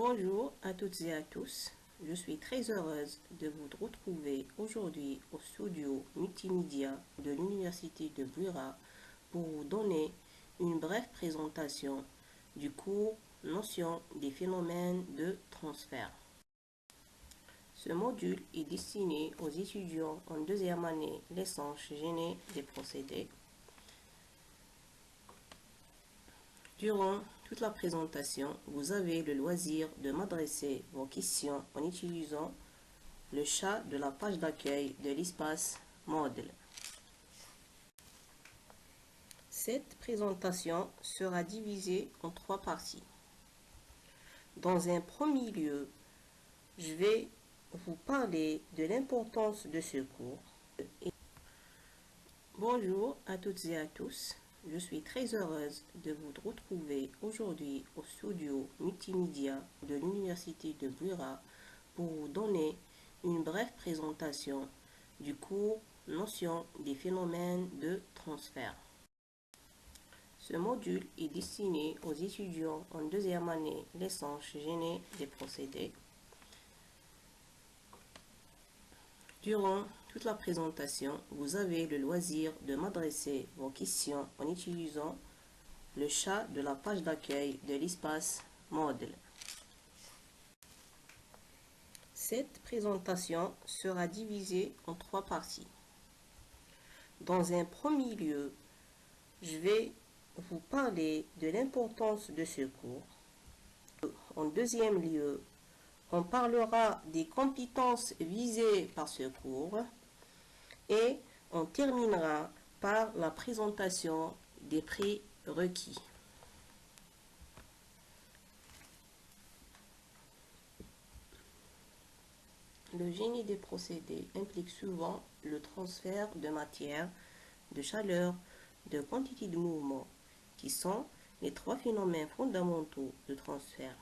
Bonjour à toutes et à tous, je suis très heureuse de vous retrouver aujourd'hui au studio multimédia de l'Université de Buira pour vous donner une brève présentation du cours Notion des phénomènes de transfert. Ce module est destiné aux étudiants en deuxième année licence génie des procédés. Durant toute la présentation, vous avez le loisir de m'adresser vos questions en utilisant le chat de la page d'accueil de l'espace Moodle. Cette présentation sera divisée en trois parties. Dans un premier lieu, je vais vous parler de l'importance de ce cours. Bonjour à toutes et à tous. Je suis très heureuse de vous retrouver aujourd'hui au studio multimédia de l'Université de Buira pour vous donner une brève présentation du cours Notion des phénomènes de transfert. Ce module est destiné aux étudiants en deuxième année licence génie des procédés. Durant toute la présentation, vous avez le loisir de m'adresser vos questions en utilisant le chat de la page d'accueil de l'espace Moodle. Cette présentation sera divisée en trois parties. Dans un premier lieu, je vais vous parler de l'importance de ce cours. En deuxième lieu, on parlera des compétences visées par ce cours et on terminera par la présentation des prérequis. Le génie des procédés implique souvent le transfert de matière, de chaleur, de quantité de mouvement, qui sont les trois phénomènes fondamentaux de transfert.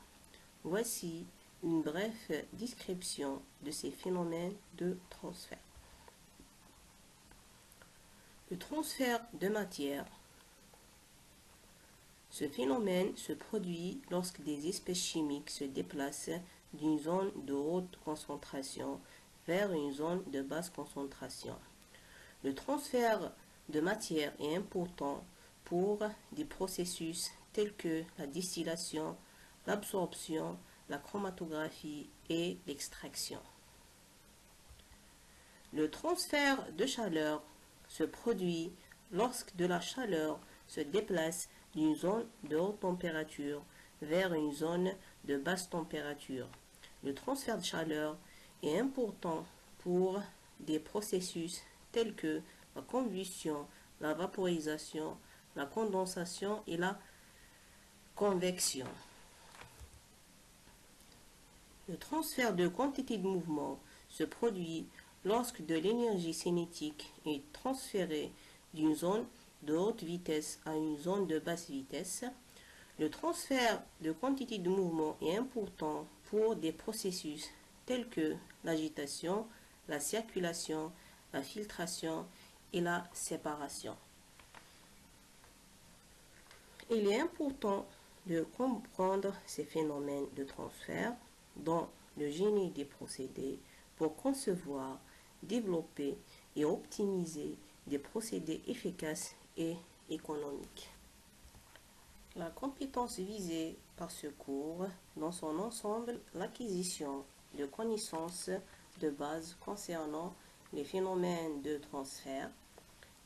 Voici une brève description de ces phénomènes de transfert. Le transfert de matière. Ce phénomène se produit lorsque des espèces chimiques se déplacent d'une zone de haute concentration vers une zone de basse concentration. Le transfert de matière est important pour des processus tels que la distillation, l'absorption, la chromatographie et l'extraction. Le transfert de chaleur se produit lorsque de la chaleur se déplace d'une zone de haute température vers une zone de basse température. Le transfert de chaleur est important pour des processus tels que la combustion, la vaporisation, la condensation et la convection. Le transfert de quantité de mouvement se produit lorsque de l'énergie cinétique est transférée d'une zone de haute vitesse à une zone de basse vitesse. Le transfert de quantité de mouvement est important pour des processus tels que l'agitation, la circulation, la filtration et la séparation. Il est important de comprendre ces phénomènes de transfert dans le génie des procédés pour concevoir, développer et optimiser des procédés efficaces et économiques. La compétence visée par ce cours, dans son ensemble, l'acquisition de connaissances de base concernant les phénomènes de transfert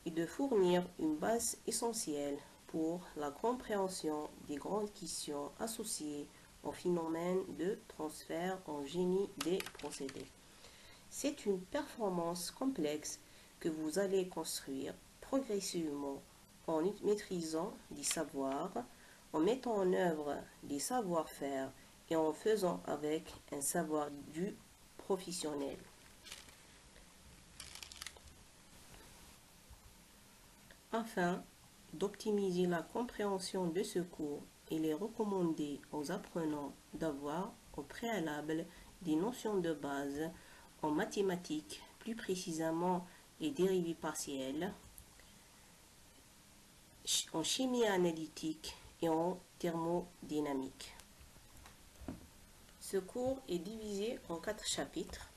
et de fournir une base essentielle pour la compréhension des grandes questions associées au phénomène de transfert en génie des procédés. C'est une performance complexe que vous allez construire progressivement en maîtrisant des savoirs, en mettant en œuvre des savoir-faire et en faisant avec un savoir du professionnel. Afin d'optimiser la compréhension de ce cours, il est recommandé aux apprenants d'avoir au préalable des notions de base en mathématiques, plus précisément les dérivées partielles, en chimie analytique et en thermodynamique. Ce cours est divisé en 4 chapitres.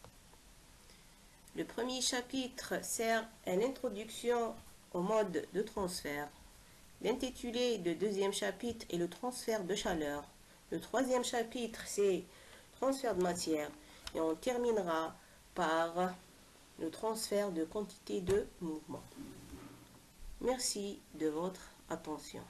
Le premier chapitre sert à l'introduction au mode de transfert. L'intitulé du deuxième chapitre est le transfert de chaleur. Le troisième chapitre, c'est transfert de matière. Et on terminera par le transfert de quantité de mouvement. Merci de votre attention.